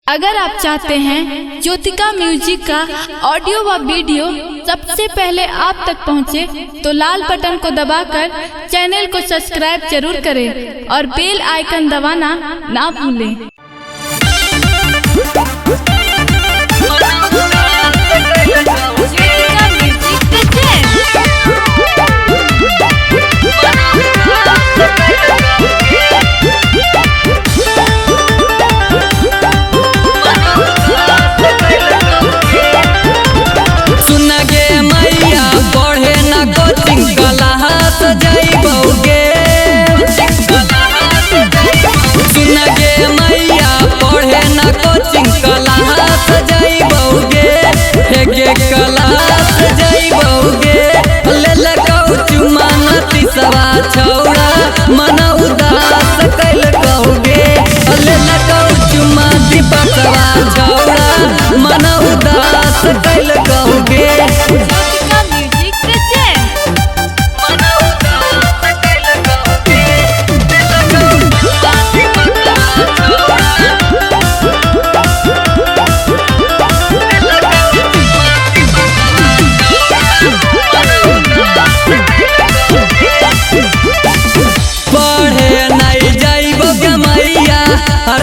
अगर आप चाहते हैं ज्योतिका म्यूजिक का ऑडियो व वीडियो सबसे पहले आप तक पहुंचे, तो लाल बटन को दबाकर चैनल को सब्सक्राइब जरूर करें और बेल आइकन दबाना ना भूलें।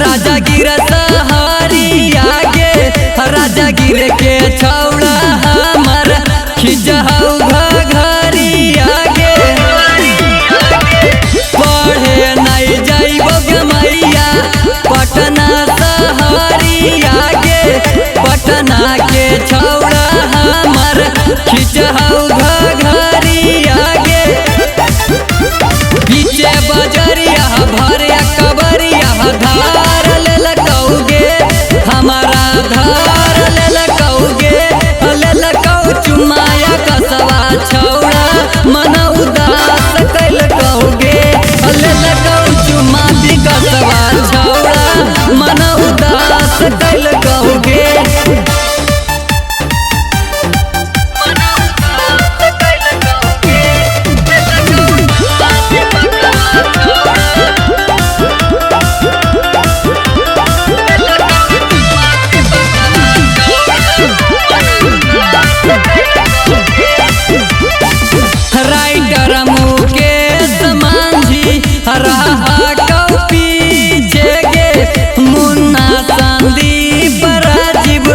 राजा गिर सहारिया गे राजा गिर के छौड़ा हमर खिजहु घरिया गे पढ़े नहीं जाइबो गे मैया पटना सहारिया गे पटना के छौड़ा हमर खिजहु घरिया गे पीछे बजरिया भरे कबरिया धार ललकौगे हमारा धार ललकौगे ललकौ चुमाया कसवा छौड़ा मन उदास कैलकौगे ललकौ चुमा दी कसवा छौड़ा मन उदास कैलकौगे। राइटर मुकेश मांझी रहा कौपी जेगे मुन्ना संदीप राजीव